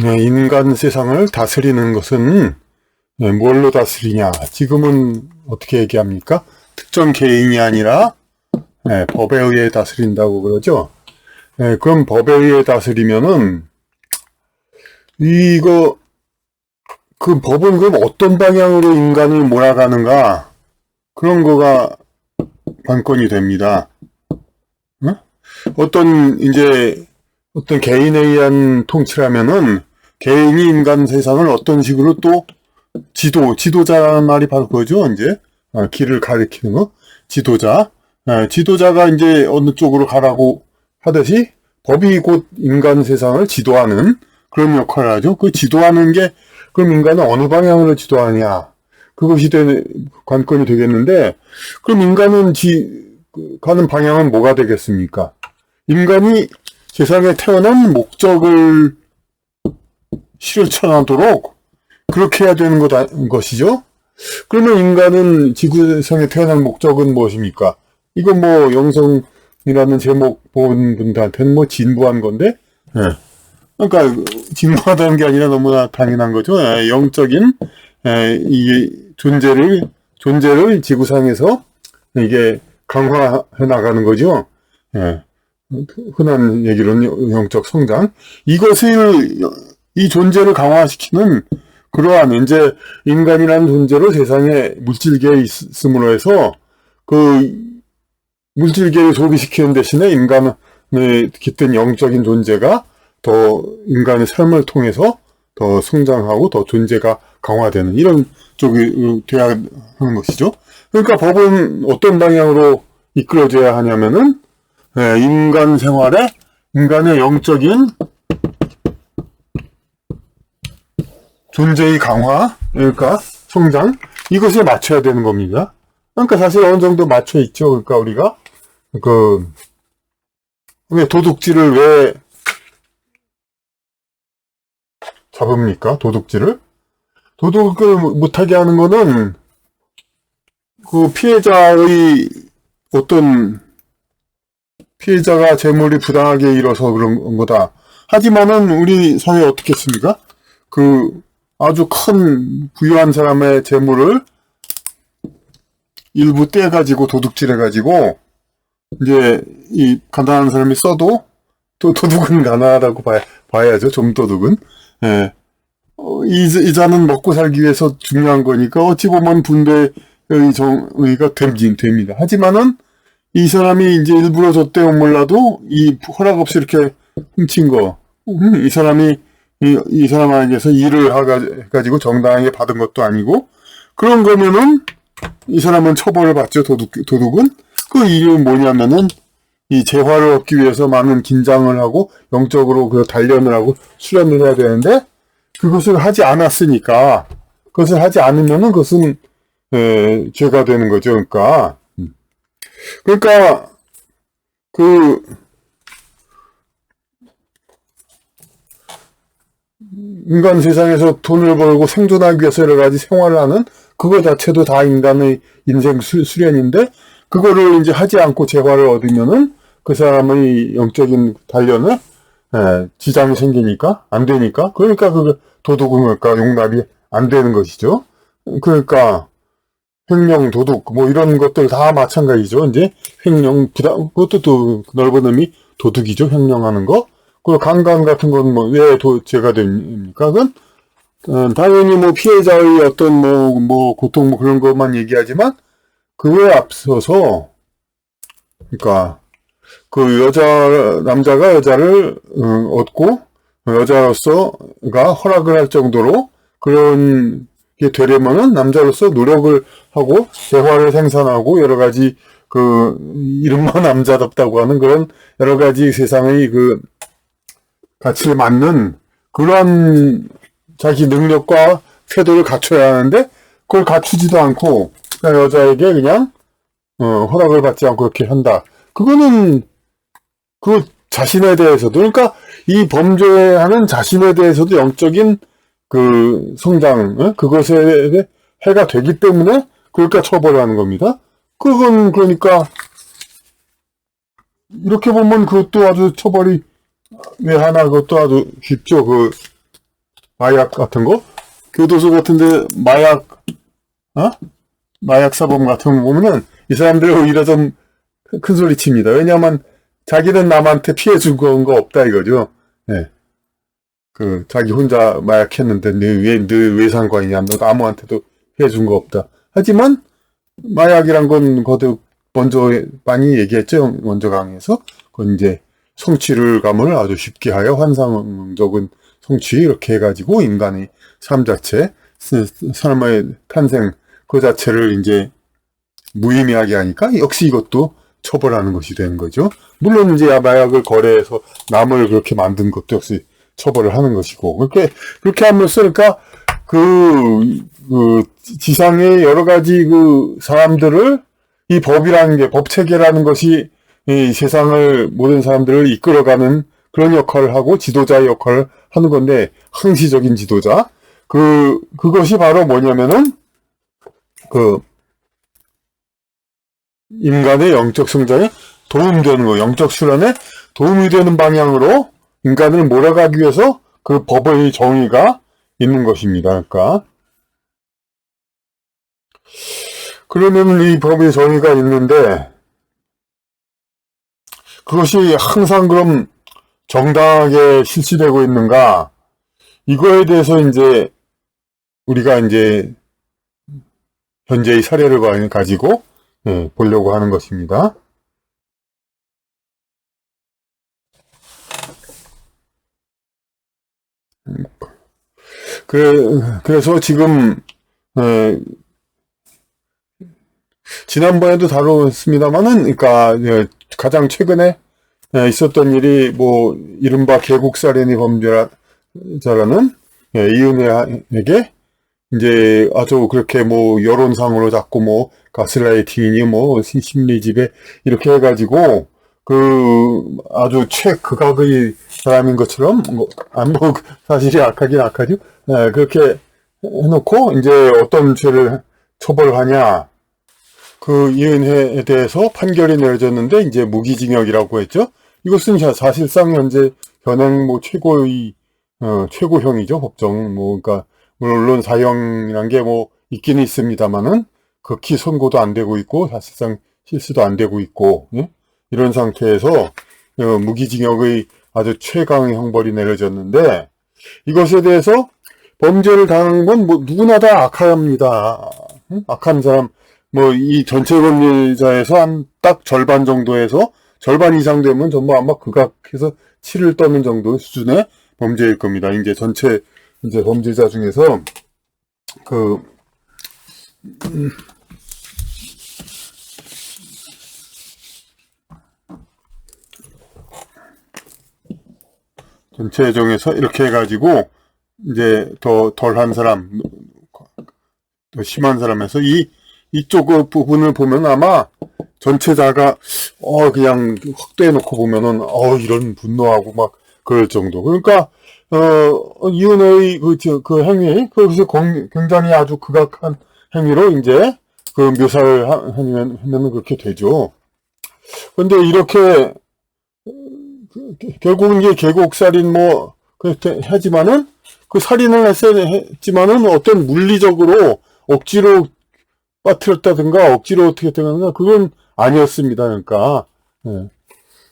인간 세상을 다스리는 것은 뭘로 다스리냐? 지금은 어떻게 얘기합니까? 특정 개인이 아니라 법에 의해 다스린다고 그러죠. 그럼 법에 의해 다스리면은 그 법은 그럼 어떤 방향으로 인간을 몰아가는가? 그런 거가 관건이 됩니다. 어떤 개인에 의한 통치라면은 개인이 인간 세상을 어떤 식으로 또 지도자라는 말이 바로 그거죠. 이제 길을 가리키는 거. 지도자가 이제 어느 쪽으로 가라고 하듯이 법이 곧 인간 세상을 지도하는 그런 역할을 하죠. 그 지도하는 게 그럼 인간은 어느 방향으로 지도하냐? 그것이 관건이 되겠는데, 그럼 인간은 가는 방향은 뭐가 되겠습니까? 인간이 세상에 태어난 목적을 실천하도록 그렇게 해야 되는 것이죠. 그러면 인간은 지구상에 태어난 목적은 무엇입니까? 이건 뭐 영성이라는 제목 본 분들한테는 뭐 진부한 건데, 그러니까 진부하다는 게 아니라 너무나 당연한 거죠. 영적인 이 존재를 지구상에서 이게 강화해 나가는 거죠. 흔한 얘기로는 영적 성장. 이 존재를 강화시키는 그러한 이제 인간이라는 존재로 세상에 물질계에 있음으로 해서 그 물질계를 소비시키는 대신에 인간의 깃든 영적인 존재가 더 인간의 삶을 통해서 더 성장하고 더 존재가 강화되는 이런 쪽이 돼야 하는 것이죠. 그러니까 법은 어떤 방향으로 이끌어져야 하냐면은 인간 생활에 인간의 영적인 존재의 강화, 그러니까 성장, 이것에 맞춰야 되는 겁니다. 그러니까 사실 어느 정도 맞춰 있죠. 그러니까 우리가 왜 도둑질을 왜 잡습니까? 도둑을 못하게 하는 거는 그 피해자가 재물이 부당하게 잃어서 그런 거다. 하지만은 우리 사회 어떻겠습니까? 아주 큰 부유한 사람의 재물을 일부 떼가지고 도둑질해가지고 이제 이 가난한 사람이 써도 또 도둑은 가난하다고 봐야죠. 좀 도둑은. 이자는 먹고 살기 위해서 중요한 거니까 어찌 보면 분배의 정의가 됩니다. 하지만은 이 사람이 이제 일부러 줬대요 몰라도 이 허락 없이 이렇게 훔친 거, 이 사람이 이 사람에게서 일을 해가지고 정당하게 받은 것도 아니고 그런 거면은 이 사람은 처벌을 받죠. 도둑은. 그 이유는 뭐냐면은 이 재화를 얻기 위해서 많은 긴장을 하고 영적으로 그 단련을 하고 수련을 해야 되는데 그것을 하지 않았으니까 그것을 하지 않으면은 그것은 죄가 되는 거죠. 그러니까 인간 세상에서 돈을 벌고 생존하기 위해서 여러 가지 생활을 하는 그거 자체도 다 인간의 인생 수련인데 그거를 이제 하지 않고 재화를 얻으면은 그 사람의 영적인 단련을 지장이 생기니까 안 되니까 그러니까 도둑은 용납이 안 되는 것이죠. 그러니까 횡령, 도둑 뭐 이런 것들 다 마찬가지죠. 이제 횡령, 부당 그것도 또 넓은 의미 도둑이죠. 횡령하는 거. 그리고 강간 같은 건 뭐 왜 죄가 됩니까? 그건 당연히 뭐 피해자의 어떤 뭐 고통 뭐 그런 것만 얘기하지만 그거에 앞서서 그러니까 남자가 여자를 얻고 여자로서가 허락을 할 정도로 그런 게 되려면은 남자로서 노력을 하고 재화를 생산하고 여러 가지 이른바 남자답다고 하는 그런 여러 가지 세상의 가치에 맞는 그런 자기 능력과 태도를 갖춰야 하는데 그걸 갖추지도 않고 그냥 여자에게 그냥 허락을 받지 않고 그렇게 한다. 그거는 그 자신에 대해서도 그러니까 이 범죄하는 자신에 대해서도 영적인 성장 그것에 해가 되기 때문에 그러니까 처벌하는 겁니다. 그건 그러니까 이렇게 보면 그것도 아주 처벌이 왜 하나 그것도 아주 쉽죠. 마약 같은 거, 교도소 같은데 마약 사범 같은 거 보면은 이 사람들 오히려 좀 큰 소리 칩니다. 왜냐하면 자기는 남한테 피해 준 거 없다 이거죠. 예. 자기 혼자 마약했는데 너 왜 상관이냐? 너 아무한테도 피해 준 거 없다. 하지만 마약이란 건 거듭 먼저 많이 얘기했죠. 먼저 강의에서 그건 이제 성취감을 아주 쉽게 하여 환상적인 성취 이렇게 해가지고 인간의 삶 자체, 사람의 탄생 그 자체를 이제 무의미하게 하니까 역시 이것도 처벌하는 것이 되는 거죠. 물론 이제 마약을 거래해서 남을 그렇게 만든 것도 역시 처벌을 하는 것이고 그렇게 함으로써 그러니까 지상의 여러 가지 사람들을 이 법이라는 게 법 체계라는 것이 이 세상을 모든 사람들을 이끌어가는 그런 역할을 하고 지도자의 역할을 하는 건데 항시적인 지도자 그것이 바로 뭐냐면은 인간의 영적 성장에 도움되는 거, 영적 수련에 도움이 되는 방향으로 인간을 몰아가기 위해서 그 법의 정의가 있는 것입니다. 그러니까 그러면 이 법의 정의가 있는데 그것이 항상 그럼 정당하게 실시되고 있는가? 이거에 대해서 이제 우리가 이제 현재의 사례를 가지고 보려고 하는 것입니다. 그래서 지금 지난번에도 다뤘습니다만은 그러니까 가장 최근에 있었던 일이 이른바 계곡살인의 범죄자라는 이은혜에게 이제 아주 그렇게 여론상으로 자꾸 가스라이팅이니 심리지배 이렇게 해가지고 아주 최극악의 사람인 것처럼 사실이 악하긴 악하죠. 그렇게 해놓고 이제 어떤 죄를 처벌하냐 이은혜에 대해서 판결이 내려졌는데 이제 무기징역이라고 했죠. 이것은 사실상 현재 현행 최고형이죠. 법정 그러니까 물론 사형이란 게 있기는 있습니다만은 극히 선고도 안 되고 있고 사실상 실수도 안 되고 있고 이런 상태에서 무기징역의 아주 최강의 형벌이 내려졌는데 이것에 대해서 범죄를 당한 건 누구나 다 악합니다. 악한 사람 이 전체 범죄자에서 한 딱 절반 정도에서 절반 이상 되면 전부 아마 극악해서 치를 떠는 정도 수준의 범죄일 겁니다. 이제 전체 범죄자 중에서 전체 중에서 이렇게 해가지고 이제 더 덜한 사람, 더 심한 사람에서 이쪽 부분을 보면 아마 전체자가 그냥 확대해 놓고 보면은 이런 분노하고 막 그럴 정도. 그러니까 이은혜의 그 행위 그것이 굉장히 아주 극악한 행위로 이제 묘사를 하면은 그렇게 되죠. 근데 이렇게 결국은 이게 계곡살인 그렇게 하지만은 그 살인을 했지만은 어떤 물리적으로 억지로 빠뜨렸다든가 억지로 어떻게 했다든가 그건 아니었습니다. 그러니까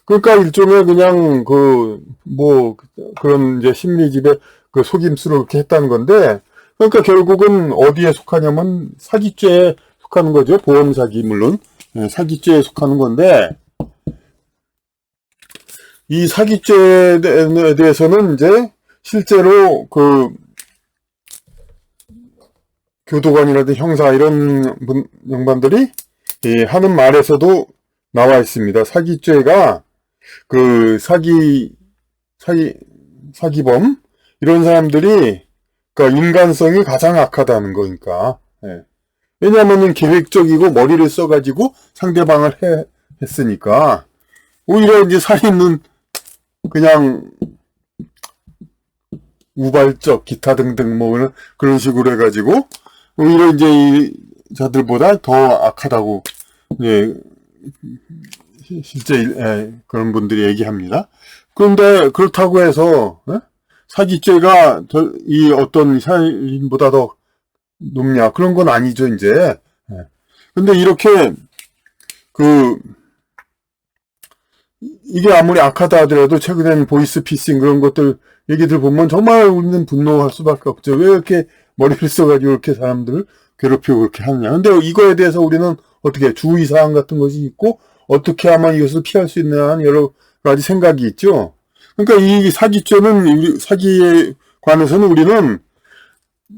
그러니까 일종의 그냥 그런 이제 심리집에 속임수로 그렇게 했다는 건데 그러니까 결국은 어디에 속하냐면 사기죄에 속하는 거죠. 보험 사기 물론 사기죄에 속하는 건데 이 사기죄에 대해서는 이제 실제로 교도관이라든지 형사 이런 양반들이 하는 말에서도 나와 있습니다. 사기죄가 사기범 이런 사람들이 그러니까 인간성이 가장 악하다는 거니까. 왜냐하면은 계획적이고 머리를 써가지고 상대방을 했으니까 오히려 이제 살인은 그냥 우발적 기타 등등 그런 식으로 해가지고 오히려 이제 이 자들보다 더 악하다고 실제 그런 분들이 얘기합니다. 그런데 그렇다고 해서 사기죄가 이 어떤 살인보다 더 높냐? 그런 건 아니죠, 이제. 예. 근데 이렇게, 이게 아무리 악하다 하더라도 최근엔 보이스피싱 그런 것들 얘기들 보면 정말 우리는 분노할 수밖에 없죠. 왜 이렇게 머리를 써가지고 이렇게 사람들을 괴롭히고 그렇게 하느냐. 근데 이거에 대해서 우리는 어떻게 주의사항 같은 것이 있고 어떻게 하면 이것을 피할 수 있느냐는 여러 가지 생각이 있죠. 그러니까 이 사기죄는 사기에 관해서는 우리는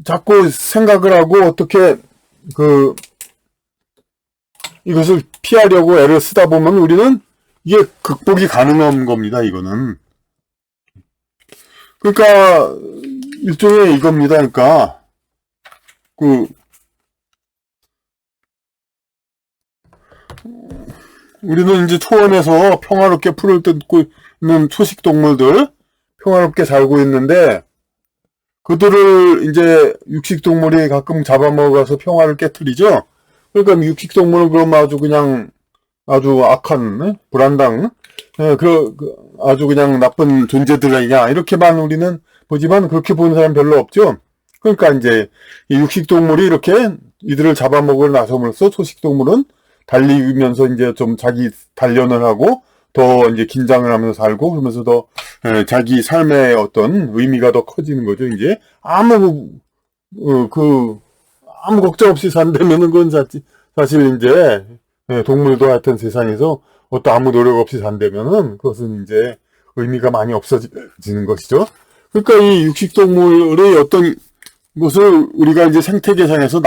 자꾸 생각을 하고 어떻게 이것을 피하려고 애를 쓰다 보면 우리는 이게 극복이 가능한 겁니다, 이거는. 그러니까, 일종의 이겁니다. 그러니까, 우리는 이제 초원에서 평화롭게 풀을 뜯고 있는 초식동물들, 평화롭게 살고 있는데, 그들을 이제 육식동물이 가끔 잡아먹어서 평화를 깨트리죠? 그러니까 육식동물은 그럼 아주 악한, 불안당, 아주 그냥 나쁜 존재들 아니냐, 이렇게만 우리는 보지만 그렇게 보는 사람 별로 없죠? 그러니까 이제 이 육식동물이 이렇게 이들을 잡아먹으러 나섬으로써 초식동물은 달리면서 이제 좀 자기 단련을 하고 더 이제 긴장을 하면서 살고 그러면서 더 자기 삶의 어떤 의미가 더 커지는 거죠. 이제 아무 걱정 없이 산다면은 그건 사실 이제 동물도 하여튼 세상에서 어떤 아무 노력 없이 산다면은 그것은 이제 의미가 많이 없어지는 것이죠. 그러니까 이 육식동물의 어떤 것을 우리가 이제 생태계상에서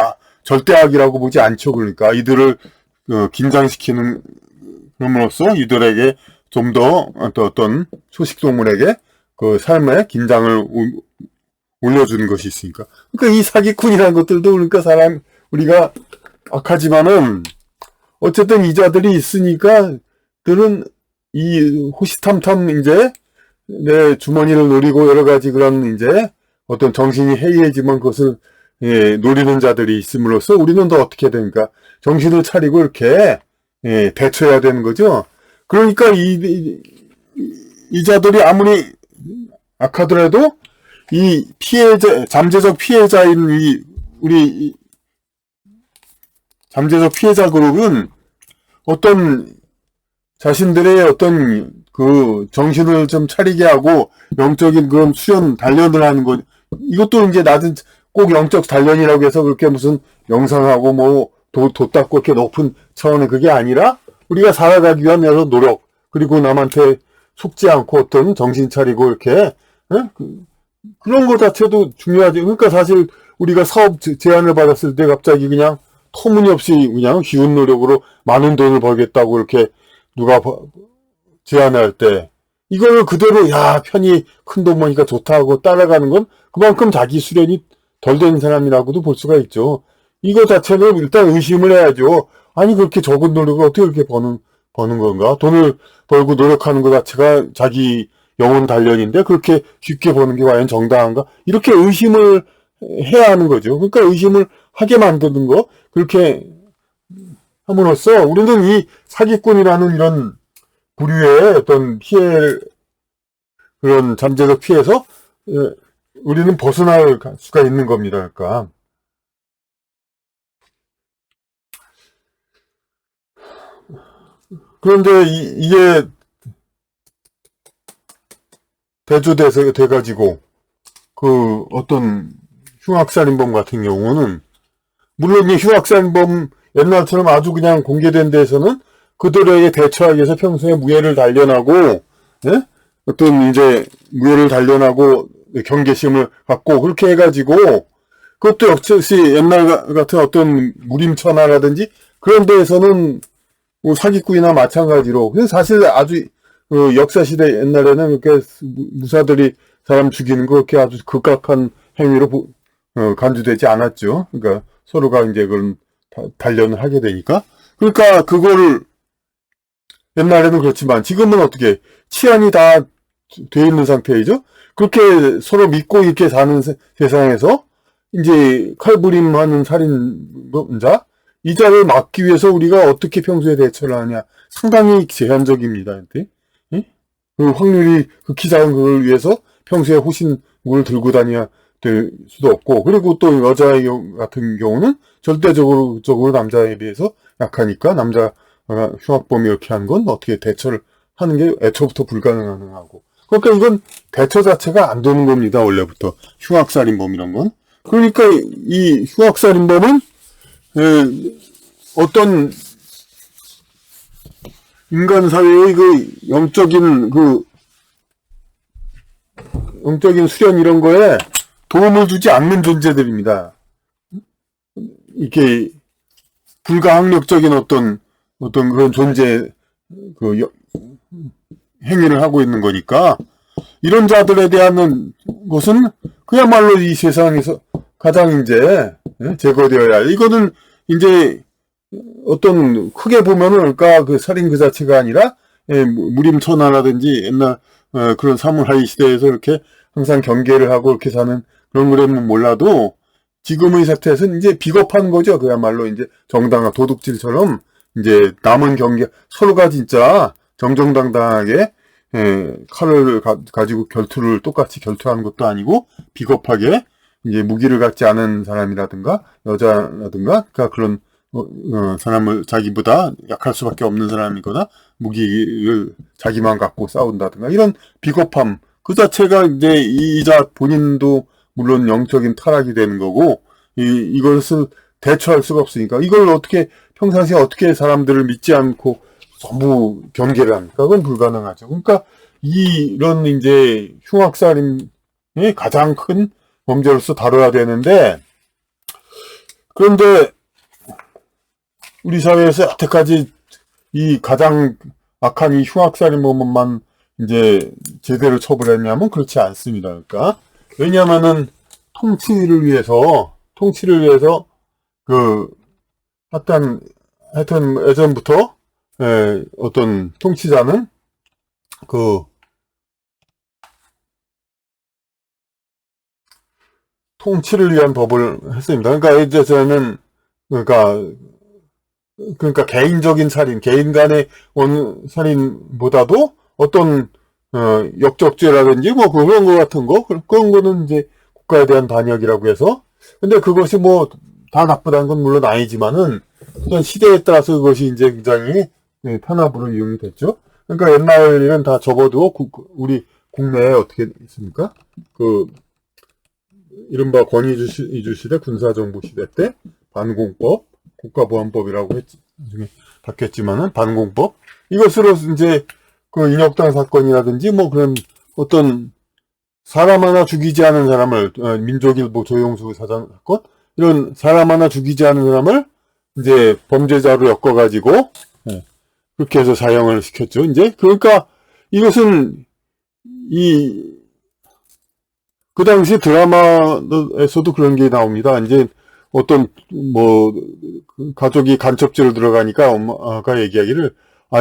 절대 악이라고 보지 않죠. 그러니까 이들을 긴장시키는 그럼으로써 이들에게 좀 더 어떤 초식동물에게 그 삶의 긴장을 올려주는 것이 있으니까. 그러니까 이 사기꾼이라는 것들도 그러니까 우리가 악하지만은 어쨌든 이자들이 있으니까 들은 이 호시탐탐 이제 내 주머니를 노리고 여러 가지 그런 이제 어떤 정신이 해이해지면 그것을 노리는 자들이 있음으로써 우리는 더 어떻게 됩니까? 정신을 차리고 이렇게 대처해야 되는 거죠. 그러니까 이자들이 아무리 악하더라도 이 잠재적 피해자인 우리 잠재적 피해자 그룹은 어떤 자신들의 어떤 그 정신을 좀 차리게 하고 영적인 그런 단련을 하는 것, 이것도 이제 낮은 꼭 영적 단련이라고 해서 그렇게 무슨 영상하고 뭐 도 닦고 이렇게 높은 차원의 그게 아니라 우리가 살아가기 위한 여러 노력, 그리고 남한테 속지 않고 어떤 정신 차리고 이렇게 그런 것 자체도 중요하지. 그러니까 사실 우리가 사업 제안을 받았을 때 갑자기 그냥 터무니없이 그냥 쉬운 노력으로 많은 돈을 벌겠다고 이렇게 누가 제안할 때 이거를 그대로 편히 큰 돈 버니까 좋다고 따라가는 건 그만큼 자기 수련이 덜 된 사람이라고도 볼 수가 있죠. 이거 자체는 일단 의심을 해야죠. 아니 그렇게 적은 노력을 어떻게 그렇게 버는 건가? 돈을 벌고 노력하는 것 자체가 자기 영혼 단련인데 그렇게 쉽게 버는 게 과연 정당한가? 이렇게 의심을 해야 하는 거죠. 그러니까 의심을 하게 만드는 거, 그렇게 함으로써 우리는 이 사기꾼이라는 이런 부류의 어떤 그런 잠재적 피해에서 우리는 벗어날 수가 있는 겁니다. 그러니까. 그런데 이게 돼가지고, 어떤 흉악살인범 같은 경우는, 물론 이 흉악살인범 옛날처럼 아주 그냥 공개된 데에서는 그들에게 대처하기 위해서 평소에 무예를 단련하고, 어떤 이제 무예를 단련하고 경계심을 갖고 그렇게 해가지고, 그것도 역시 옛날 같은 어떤 무림천하라든지 그런 데에서는 뭐 사기꾼이나 마찬가지로, 사실 아주 역사시대 옛날에는 그렇게 무사들이 사람 죽이는 거 그렇게 아주 극악한 행위로 간주되지 않았죠. 그러니까 서로가 이제 그런 단련을 하게 되니까. 그러니까 그거를 옛날에는 그렇지만 지금은 어떻게 치안이 다 돼 있는 상태이죠. 그렇게 서로 믿고 이렇게 사는 세상에서 이제 칼부림하는 살인자 이자를 막기 위해서 우리가 어떻게 평소에 대처를 하냐 상당히 제한적입니다. 그 확률이 극히 작은 그걸 위해서 평소에 그걸 들고 다녀야 될 수도 없고, 그리고 또 여자 같은 경우는 절대적으로 남자에 비해서 약하니까 남자가 흉악범이 이렇게 한 건 어떻게 대처를 하는 게 애초부터 불가능하고. 그러니까 이건 대처 자체가 안 되는 겁니다. 원래부터 흉악살인범 이런 건. 그러니까 이 흉악살인범은 어떤 인간 사회의 그 영적인 수련 이런 거에 도움을 주지 않는 존재들입니다. 이게 불가항력적인 어떤 그런 존재 행위를 하고 있는 거니까 이런 자들에 대한 것은 그야말로 이 세상에서 가장 이제 제거되어야 할. 이거는 이제 어떤 크게 보면은 그러니까 그 살인 그 자체가 아니라 무림천하라든지 옛날 그런 사무라이 시대에서 이렇게 항상 경계를 하고 이렇게 사는 그런 거라면 몰라도 지금의 사태에서는 이제 비겁한 거죠. 그야말로 이제 정당한 도둑질처럼 이제 남은 경계 서로가 진짜 정정당당하게 칼을 가지고 똑같이 결투하는 것도 아니고 비겁하게 이제 무기를 갖지 않은 사람이라든가 여자라든가 그러니까 그런 사람을 자기보다 약할 수밖에 없는 사람이거나 무기를 자기만 갖고 싸운다든가 이런 비겁함 그 자체가 이제 이자 본인도 물론 영적인 타락이 되는 거고 이것을 대처할 수가 없으니까 이걸 어떻게 평상시에 어떻게 사람들을 믿지 않고 전부 경계를 합니까? 그건 불가능하죠. 그러니까 이런 이제 흉악살인이 가장 큰 범죄로서 다뤄야 되는데 그런데 우리 사회에서 여태까지 이 가장 악한 이 흉악살인범만 이제 제대로 처벌했냐면 그렇지 않습니다. 그러니까 왜냐하면은 통치를 위해서 하여튼 예전부터 어떤 통치자는 통치를 위한 법을 했습니다. 그러니까 이제 저는 그러니까 개인적인 살인, 개인 간의 살인보다도 어떤 역적죄라든지 뭐 그런 거 같은 거 그런 거는 이제 국가에 대한 반역이라고 해서 근데 그것이 뭐 다 나쁘다는 건 물론 아니지만은 어떤 시대에 따라서 그것이 이제 굉장히 편압으로 이용이 됐죠. 그러니까 옛날에는 다 접어두고 우리 국내에 어떻게 있습니까? 이른바 권위주의 시대, 군사정부 시대 때 반공법, 국가보안법이라고 나중에 바뀌었지만은 반공법 이것으로 이제 그 인혁당 사건이라든지 뭐 그런 어떤 사람 하나 죽이지 않은 사람을 민족일보 조영수 사장 사건 이런 사람 하나 죽이지 않은 사람을 이제 범죄자로 엮어가지고 그렇게 해서 사형을 시켰죠. 이제 그러니까 이것은 그 당시 드라마에서도 그런 게 나옵니다. 이제 어떤 가족이 간첩죄로 들어가니까 엄마가 얘기하기를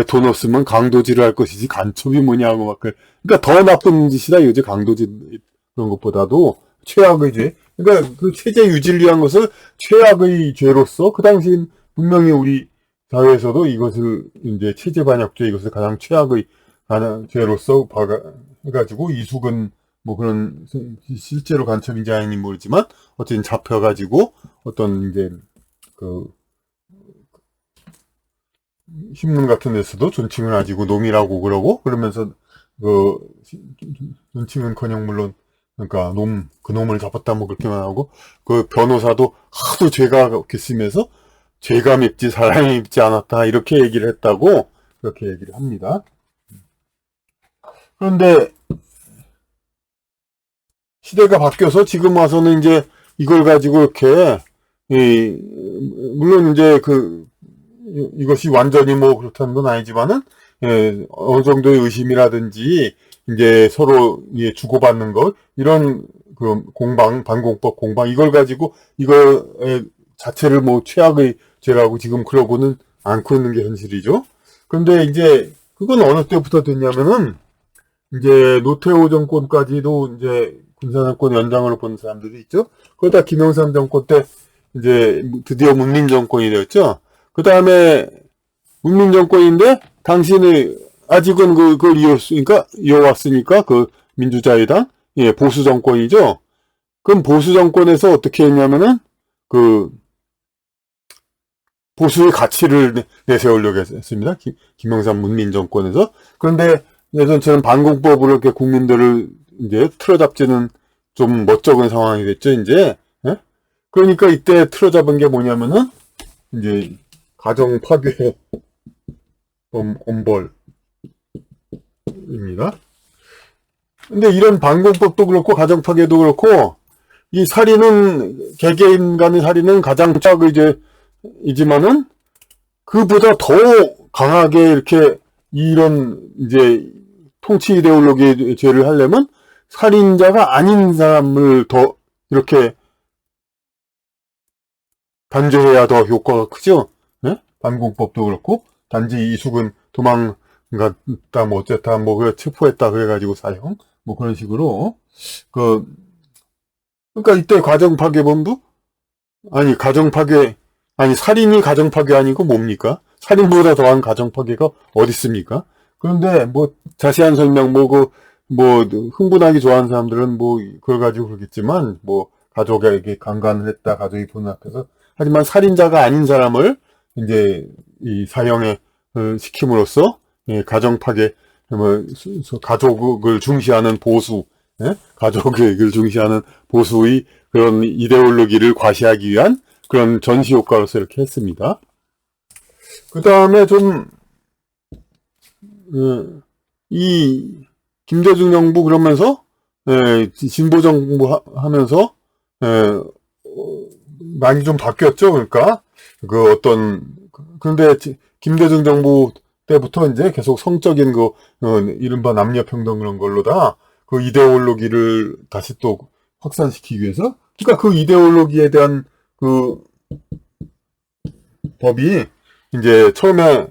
돈 없으면 강도질을 할 것이지 간첩이 뭐냐고 막 그러니까 더 나쁜 짓이다 이거지. 강도질 그런 것보다도 최악의 죄. 그러니까 그 체제 유지를 위한 것을 최악의 죄로서 그 당시 분명히 우리 사회에서도 이것을 이제 체제 반역죄 이것을 가장 최악의 죄로서 해가지고 이수근 뭐 그런 실제로 간첩인지 아닌지 모르지만 어쨌든 잡혀가지고 어떤 이제 신문 같은 데서도 존칭을 가지고 놈이라고 그러면서 존칭은커녕 물론 그러니까 그놈을 잡았다 뭐 그렇게만 하고 그 변호사도 하도 죄가 겠으면서 죄가 맵지 사람이 맵지 않았다 이렇게 얘기를 했다고 그렇게 얘기를 합니다. 그런데 시대가 바뀌어서 지금 와서는 이제 이걸 가지고 이렇게 물론 이제 이것이 완전히 뭐 그렇다는 건 아니지만은 어느 정도의 의심이라든지 이제 서로 주고받는 것 이런 그 반공법 공방 이걸 가지고 이걸 자체를 뭐 최악의 죄라고 지금 그러고는 않고 있는 게 현실이죠. 그런데 이제 그건 어느 때부터 됐냐면은 이제 노태우 정권까지도 이제 군사정권 연장으로 본 사람들이 있죠. 그러다 김영삼 정권 때 이제 드디어 문민정권이 되었죠. 그 다음에 문민정권인데 당신이 아직은 그걸 이어왔으니까 그 민주자유당 예, 보수 정권이죠. 그럼 보수 정권에서 어떻게 했냐면은, 보수의 가치를 내세우려고 했습니다. 김영삼 문민 정권에서. 그런데 예전처럼 반공법으로 이렇게 국민들을 이제 틀어잡지는 좀 멋쩍은 상황이 됐죠, 이제. 예? 그러니까 이때 틀어잡은 게 뭐냐면은, 이제, 가정 파괴 엄벌입니다. 근데 이런 반공법도 그렇고, 가정 파괴도 그렇고, 이 살인은, 개개인 간의 살인은 가장 이지만은, 그보다 더 강하게 이렇게, 이런, 이제, 통치 이데올로기의 죄를 하려면, 살인자가 아닌 사람을 더, 이렇게, 단죄해야 더 효과가 크죠? 네? 반공법도 그렇고, 단지 이숙은 도망갔다, 뭐, 어쨌다, 뭐, 그래, 체포했다, 그래가지고 사형, 뭐, 그런 식으로, 그러니까 이때 가정파괴범도, 살인이 가정파괴 아니고 뭡니까? 살인보다 더한 가정파괴가 어디 있습니까? 그런데, 뭐, 자세한 설명, 흥분하기 좋아하는 사람들은 뭐, 그걸 가지고 그러겠지만, 뭐, 가족에게 강간을 했다, 가족이 보는 앞에서. 하지만 살인자가 아닌 사람을, 이제, 이 사형에 시킴으로써, 예, 가정파괴, 가족을 중시하는 보수, 예? 가족을 중시하는 보수의 그런 이데올로기를 과시하기 위한 그런 전시 효과로서 이렇게 했습니다. 그 다음에 이 김대중 정부 그러면서 진보 정부 하면서 많이 좀 바뀌었죠. 그러니까 그런데 김대중 정부 때부터 이제 계속 성적인 이른바 남녀평등 그런 걸로다 그 이데올로기를 다시 또 확산시키기 위해서, 그러니까 그 이데올로기에 대한 법이 이제 처음에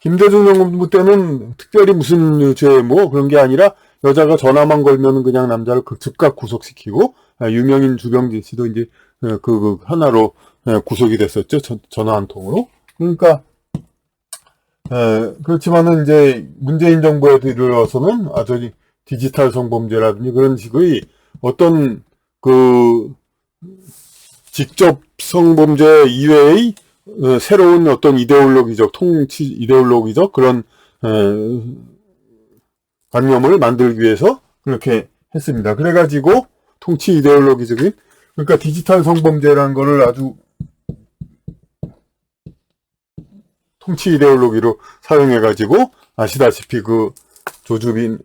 김대중 정부 때는 특별히 무슨 죄 그런 게 아니라 여자가 전화만 걸면 그냥 남자를 즉각 구속시키고, 유명인 주병진 씨도 이제 하나로 구속이 됐었죠. 전화 한 통으로. 그러니까 그렇지만은 이제 문재인 정부에 들어서는 아주 디지털 성범죄라든지 그런 식의 어떤 직접 성범죄 이외의 새로운 어떤 통치 이데올로기적 그런 관념을 만들기 위해서 그렇게 했습니다. 그래가지고 통치 이데올로기적인, 그러니까 디지털 성범죄라는 거를 아주 통치 이데올로기로 사용해가지고 아시다시피 조주빈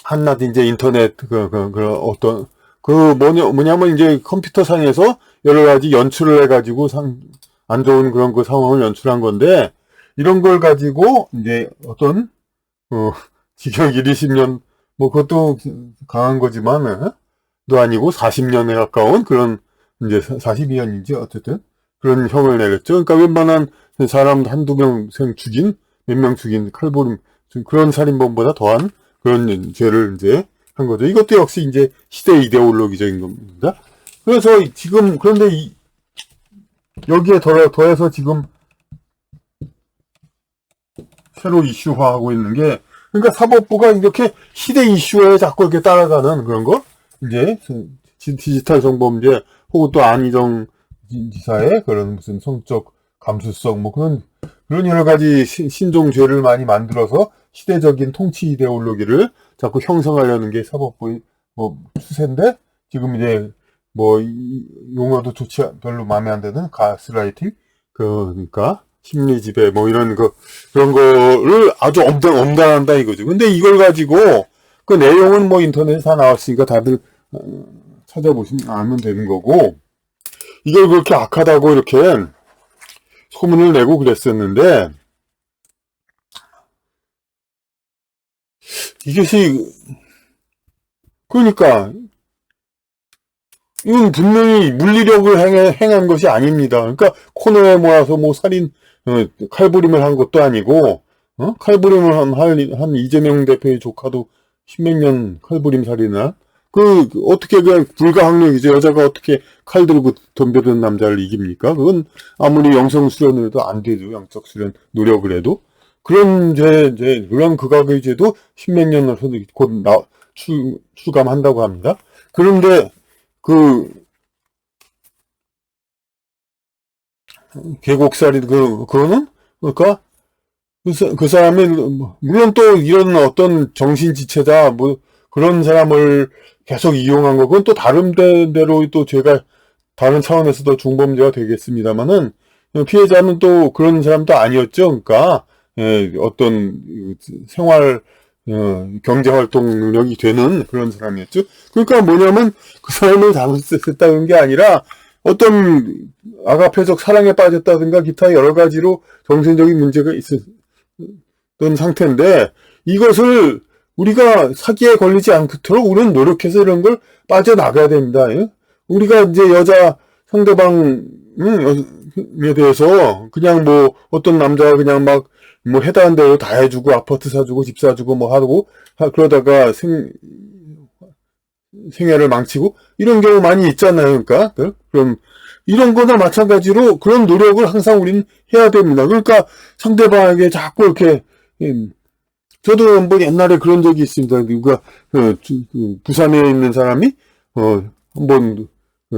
한낱 이제 인터넷 뭐냐면 이제 컴퓨터 상에서 여러 가지 연출을 해가지고 안 좋은 그런 상황을 연출한 건데, 이런 걸 가지고 이제 징역 1, 20년 그것도 강한 거지만 도 아니고 40년에 가까운 그런 이제 42년인지 어쨌든 그런 형을 내렸죠. 그러니까 웬만한 사람 한두 명 몇 명 죽인 칼부림 그런 살인범보다 더한 그런 죄를 이제 한 거죠. 이것도 역시 이제 시대 이데올로기적인 겁니다. 그래서 지금 그런데 여기에 더해서 지금 새로 이슈화하고 있는 게, 그러니까 사법부가 이렇게 시대 이슈에 자꾸 이렇게 따라가는 그런 거, 이제 디지털 성범죄 혹은 또 안희정 지사의 그런 무슨 성적 감수성 그런 여러 가지 신종죄를 많이 만들어서 시대적인 통치 이데올로기를 자꾸 형성하려는 게 사법부의 추세인데, 지금 이제 용어도 별로 마음에 안 드는 가스라이팅, 그러니까 심리 지배 이런 그런 거를 아주 엄단한다 이거죠. 근데 이걸 가지고 그 내용은 인터넷에 다 나왔으니까 다들 찾아보시면 알면 되는 거고, 이걸 그렇게 악하다고 이렇게 소문을 내고 그랬었는데, 이것이 그러니까 이건 분명히 물리력을 행한 것이 아닙니다. 그러니까 코너에 모아서 살인 칼부림을 한 것도 아니고, 칼부림을 한 이재명 대표의 조카도 십몇 년 칼부림 살인한 어떻게 그냥 불가항력이죠. 여자가 어떻게 칼 들고 덤벼드는 남자를 이깁니까? 그건 아무리 영성 수련을 해도 안 되죠. 영적 수련 노력을 해도. 그런 죄, 물론 극악의 죄도 십몇 년을 곧 출감한다고 합니다. 그런데 그 계곡살이 그거는 그러니까 그 사람이 물론 또 이런 어떤 정신지체자 뭐 그런 사람을 계속 이용한 거 그건 또 다른 대로 또 죄가 다른 차원에서도 중범죄가 되겠습니다만은 피해자는 또 그런 사람도 아니었죠. 그러니까 어떤 생활 경제활동 능력이 되는 그런 사람이었죠. 그러니까 뭐냐면 그 사람을 잘못했다는 게 아니라 어떤 아가페적 사랑에 빠졌다든가 기타 여러 가지로 정신적인 문제가 있었던 상태인데 이것을 우리가 사기에 걸리지 않도록 우리는 노력해서 이런 걸 빠져나가야 됩니다. 우리가 이제 여자 상대방에 대해서 그냥 뭐 어떤 남자가 그냥 막 뭐 해당한 대로 다 해주고 아파트 사주고 집 사주고 뭐 하고 그러다가 생애를 망치고 이런 경우 많이 있잖아요. 그러니까 그럼 이런 거나 마찬가지로 그런 노력을 항상 우리는 해야 됩니다. 그러니까 상대방에게 자꾸 이렇게 저도 뭐 옛날에 그런 적이 있습니다. 누가 부산에 있는 사람이 한번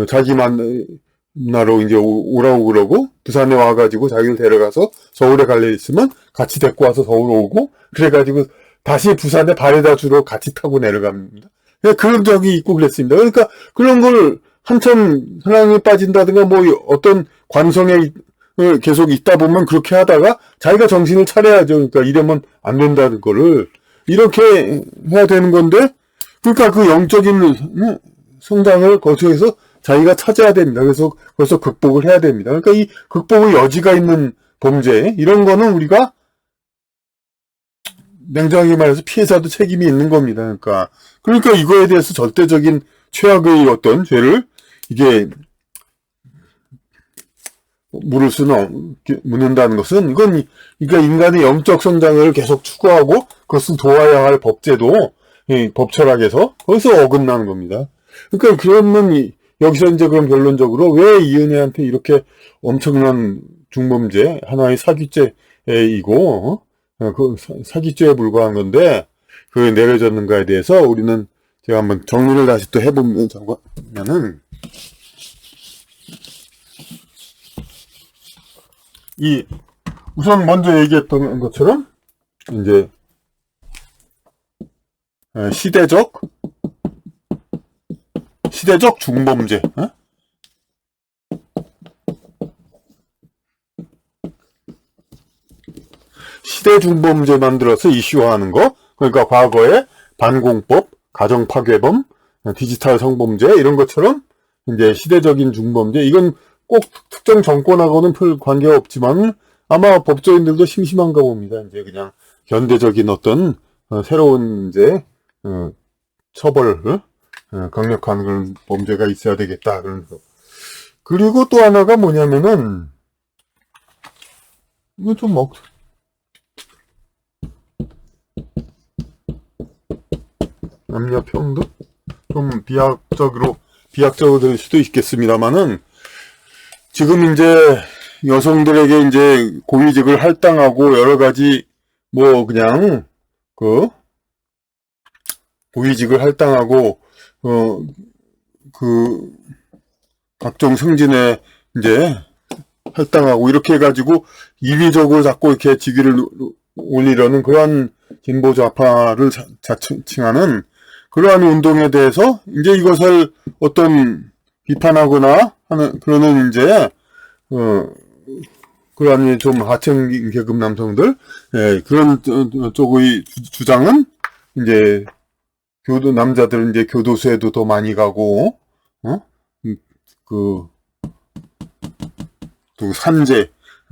자기 만나러 이제 오라고 그러고 부산에 와가지고 자기를 데려가서 서울에 갈래 있으면 같이 데리고 와서 서울 오고 그래가지고 다시 부산에 바래다 주러 같이 타고 내려갑니다. 그런 적이 있고 그랬습니다. 그러니까 그런 걸 한참 사랑에 빠진다든가 뭐 어떤 관성에 계속 있다 보면 그렇게 하다가 자기가 정신을 차려야죠. 그러니까 이러면 안 된다는 거를 이렇게 해야 되는 건데 그러니까 그 영적인 성장을 거기에서 자기가 찾아야 됩니다. 그래서 거기서 극복을 해야 됩니다. 그러니까 이 극복의 여지가 있는 범죄 이런 거는 우리가 냉정하게 말해서 피해자도 책임이 있는 겁니다. 그러니까 이거에 대해서 절대적인 최악의 어떤 죄를 이게 묻는다는 것은 이건 그러니까 인간의 영적 성장을 계속 추구하고 그것을 도와야 할 법제도 법철학에서 거기서 어긋나는 겁니다. 그러니까 그러면 여기서 이제 그럼 결론적으로 왜 이은혜한테 이렇게 엄청난 중범죄 하나의 사기죄이고 그 사기죄에 불과한 건데 그게 내려졌는가에 대해서 우리는 제가 한번 정리를 다시 또 해보면은 우선 먼저 얘기했던 것처럼 이제 시대적 중범죄 시대 중범죄 만들어서 이슈화하는 거 그러니까 과거에 반공법, 가정파괴범, 디지털 성범죄 이런 것처럼 이제 시대적인 중범죄 이건 꼭 특정 정권하고는 별 관계가 없지만 아마 법조인들도 심심한가 봅니다. 이제 그냥 현대적인 어떤 새로운 이제 처벌 강력한 그런 범죄가 있어야 되겠다. 그러면서 그리고 또 하나가 뭐냐면은 이거 좀 남녀평등 좀 비약적으로 될 수도 있겠습니다만은 지금 이제 여성들에게 이제 고위직을 할당하고 여러 가지 뭐 그냥 고위직을 할당하고 각종 승진에 이제 할당하고 이렇게 해가지고 인위적으로 자꾸 이렇게 직위를 올리려는 그러한 진보 좌파를 자칭하는 그러한 운동에 대해서 이제 이것을 어떤 비판하거나 하는 그러는 이제 그러한 좀 하층 계급 남성들 그런 쪽의 주장은 이제 남자들은 이제 교도소에도 더 많이 가고 또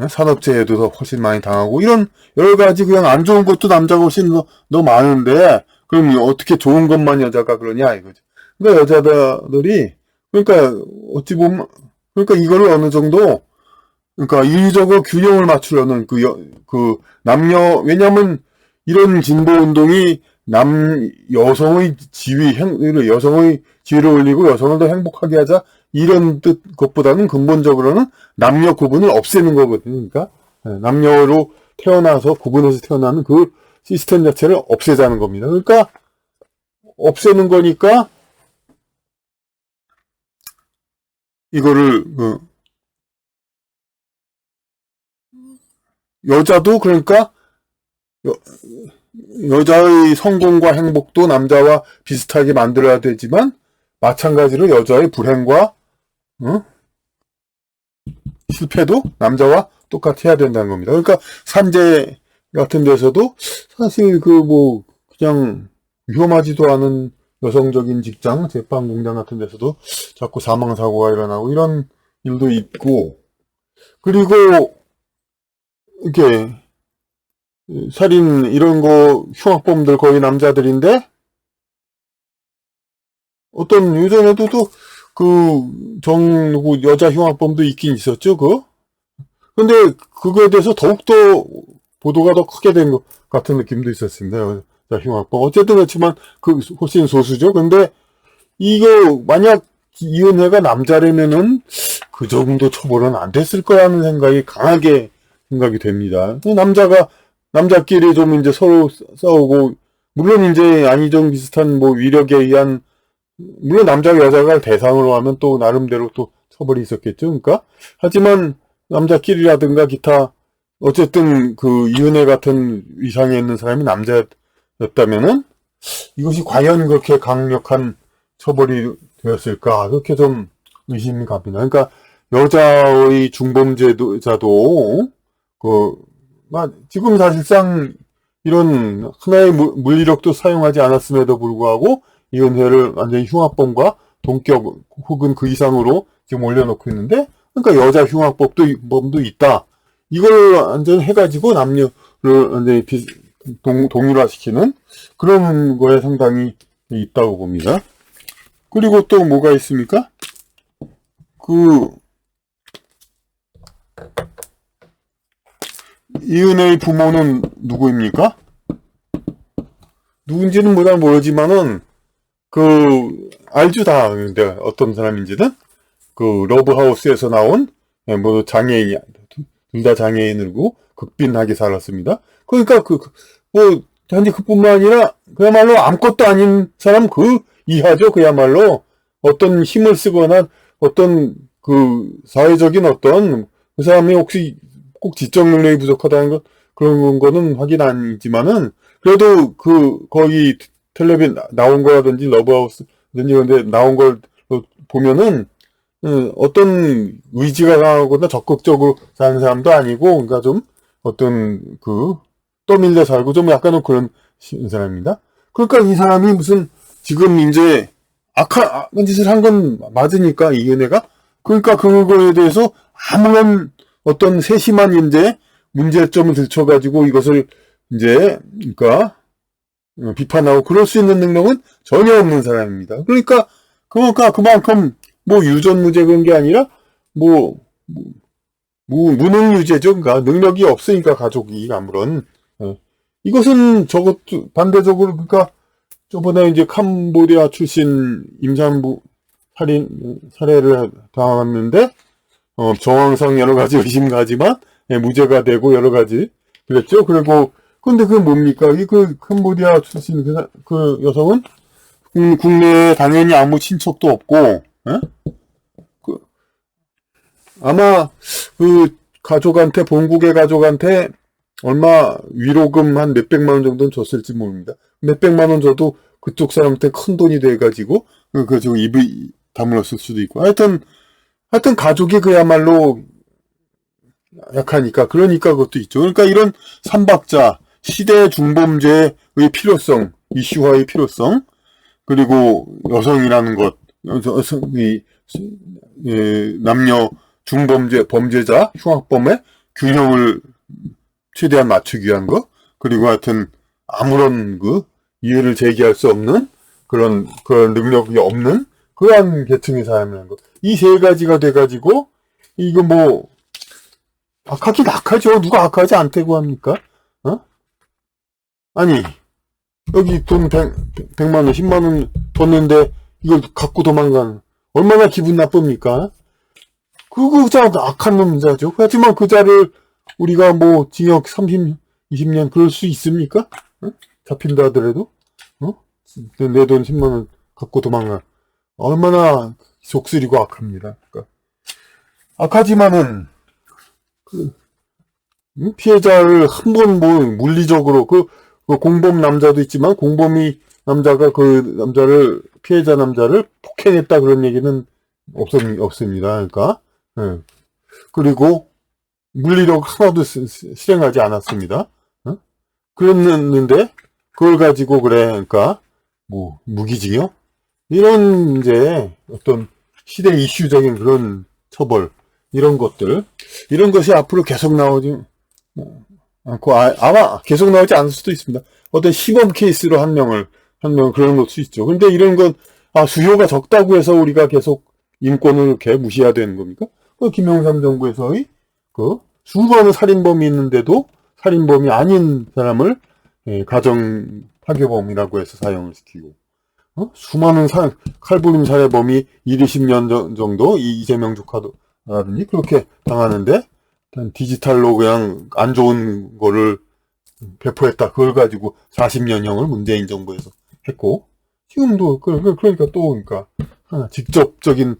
산업재해도 더 훨씬 많이 당하고 이런 여러 가지 그냥 안 좋은 것도 남자가 훨씬 더 많은데 그럼 어떻게 좋은 것만 여자가 그러냐 이거죠. 그러니까 여자들이 그러니까 어찌 보면 그러니까 이거를 어느 정도 그러니까 인위적으로 균형을 맞추려는 그 남녀 왜냐하면 이런 진보 운동이 여성의 지위를 올리고 여성을 더 행복하게 하자 이런 것보다는 근본적으로는 남녀 구분을 없애는 거거든요. 그러니까 남녀로 태어나서 구분해서 태어나는 그 시스템 자체를 없애자는 겁니다. 그러니까 없애는 거니까 이거를 여자도 그러니까 여자의 성공과 행복도 남자와 비슷하게 만들어야 되지만 마찬가지로 여자의 불행과 실패도 남자와 똑같이 해야 된다는 겁니다. 그러니까 산재 같은 데서도 사실 그냥 위험하지도 않은 여성적인 직장, 제빵 공장 같은 데서도 자꾸 사망사고가 일어나고 이런 일도 있고, 그리고 이렇게 살인 이런 거 흉악범들 거의 남자들인데 어떤 예전에도 누구 여자 흉악범도 있긴 있었죠. 근데 그거에 대해서 더욱더 보도가 더 크게 된 것 같은 느낌도 있었습니다. 여자 흉악범. 어쨌든 그렇지만 훨씬 소수죠. 근데 이거 만약 이은혜가 남자라면은 그 정도 처벌은 안 됐을 거라는 생각이 강하게 생각이 됩니다. 남자끼리 좀 이제 서로 싸우고, 물론 이제 안희정 비슷한 위력에 의한, 물론 남자가 여자가 대상으로 하면 또 나름대로 또 처벌이 있었겠죠. 그러니까 하지만 남자끼리라든가 기타 어쨌든 이은혜 같은 위상에 있는 사람이 남자였다면은 이것이 과연 그렇게 강력한 처벌이 되었을까, 그렇게 좀 의심이 갑니다. 그러니까 여자의 중범죄자도 지금 사실상 이런 하나의 물리력도 사용하지 않았음에도 불구하고 이은혜를 완전히 흉악범과 동격 혹은 그 이상으로 지금 올려놓고 있는데, 그러니까 여자 흉악범도 있다. 이걸 완전히 해가지고 남녀를 완전히 동일화시키는 그런 거에 상당히 있다고 봅니다. 그리고 또 뭐가 있습니까? 이은혜의 부모는 누구입니까? 누군지는 모르지만은 알죠 다. 근데 어떤 사람인지는 러브하우스에서 나온 장애인, 둘 다 장애인이고 극빈하게 살았습니다. 그러니까 단지 그뿐만 아니라 그야말로 아무것도 아닌 사람 이하죠. 그야말로 어떤 힘을 쓰거나 어떤 사회적인 그 사람이 혹시 꼭 지적 능력이 부족하다는 그런 거는 확인 아니지만은, 그래도 거기 텔레비 나온 거라든지 러브하우스든지 근데 나온 걸 보면은 어떤 의지가 강하거나 적극적으로 사는 사람도 아니고, 그러니까 좀 어떤 떠밀려 살고 좀 약간은 그런 사람입니다. 그러니까 이 사람이 무슨 지금 이제 악한 짓을 한 건 맞으니까 이은혜가, 그러니까 그거에 대해서 아무런 어떤 세심한 이제 문제점을 들춰가지고 이것을 이제 그러니까 비판하고 그럴 수 있는 능력은 전혀 없는 사람입니다. 그러니까 그만큼 유전무죄 그런 게 아니라 무능유죄죠. 그러니까 능력이 없으니까 가족이 아무런. 이것은 저것도 반대적으로, 그러니까 저번에 이제 캄보디아 출신 임산부 살해를 당했는데 정황상 여러 가지 의심가지만 무죄가 되고 여러 가지 그랬죠. 그리고 근데 그게 뭡니까? 캄보디아 출신 그 여성은 국내에 당연히 아무 친척도 없고, 아마 가족한테, 본국의 가족한테 얼마 위로금 한 몇백만 원 정도는 줬을지 모릅니다. 몇백만 원 줘도 그쪽 사람한테 큰 돈이 돼가지고 지금 입을 다물었을 수도 있고, 하여튼 가족이 그야말로 약하니까, 그러니까 그것도 있죠. 그러니까 이런 삼박자, 시대 중범죄의 필요성, 이슈화의 필요성, 그리고 여성이라는 것, 남녀 범죄자, 흉악범의 균형을 최대한 맞추기 위한 거, 그리고 하여튼 아무런 이해를 제기할 수 없는 그런 능력이 없는 그러한 계층의 사람이라는 거. 이 세 가지가 돼가지고, 이거 악하긴 악하죠. 누가 악하지 않다고 합니까? 아니, 여기 돈 100만 원, 10만 원 줬는데 이걸 갖고 도망가는, 얼마나 기분 나쁩니까? 그거 악한 놈자죠. 하지만 그 자를 우리가 뭐 징역 30, 20년 그럴 수 있습니까? 어? 잡힌다 하더라도 내 돈 10만 원 갖고 도망가. 얼마나 속쓰리고 악합니다. 그러니까 악하지만은 피해자를 한 번 뭐 물리적으로 그 공범 남자도 있지만 공범이 남자가 그 남자를 피해자 남자를 폭행했다 그런 얘기는 없습니다. 그러니까 그리고 물리력 하나도 실행하지 않았습니다. 그랬는데 그걸 가지고 그래 그러니까 뭐 무기징역 이런 이제 어떤 시대 이슈적인 그런 처벌 이런 것들 이런 것이 앞으로 계속 나오지 않고 아마 계속 나오지 않을 수도 있습니다. 어떤 시범 케이스로 한 명 그런 것도 있죠. 근데 이런 건 수요가 적다고 해서 우리가 계속 인권을 이렇게 무시해야 되는 겁니까? 김영삼 정부에서의 그 수많은 살인범이 있는데도 살인범이 아닌 사람을 가정 파괴범이라고 해서 사형을 시키고 수많은 칼부림 살해범이 1, 20년 정도 이재명 조카라든지 그렇게 당하는데 디지털로 그냥 안 좋은 거를 배포했다. 그걸 가지고 40년형을 문재인 정부에서 했고 지금도 그러니까 또 그러니까 직접적인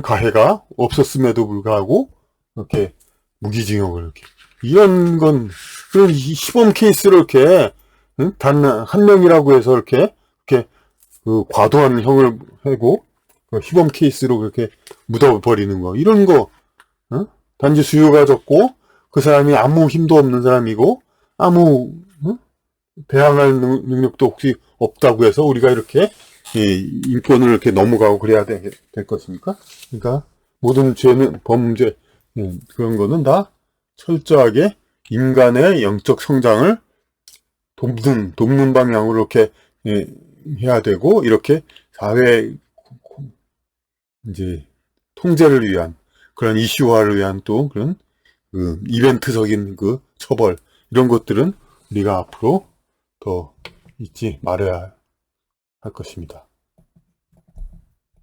가해가 없었음에도 불구하고 이렇게 무기징역을 이렇게 이런 건 그런 시범 케이스를 이렇게 단 한 명이라고 해서 이렇게 그 과도한 형을 하고 그 시범 케이스로 그렇게 묻어버리는 거 이런 거 단지 수요가 적고 그 사람이 아무 힘도 없는 사람이고 아무 대항할 능력도 혹시 없다고 해서 우리가 이렇게 인권을 이렇게 넘어가고 그래야 될 것입니까? 그러니까 모든 죄는 범죄 그런 거는 다 철저하게 인간의 영적 성장을 돕는 방향으로 이렇게 해야 되고 이렇게 사회 이제 통제를 위한 그런 이슈화를 위한 또 그런 그 이벤트적인 그 처벌 이런 것들은 우리가 앞으로 더 잊지 말아야 할 것입니다.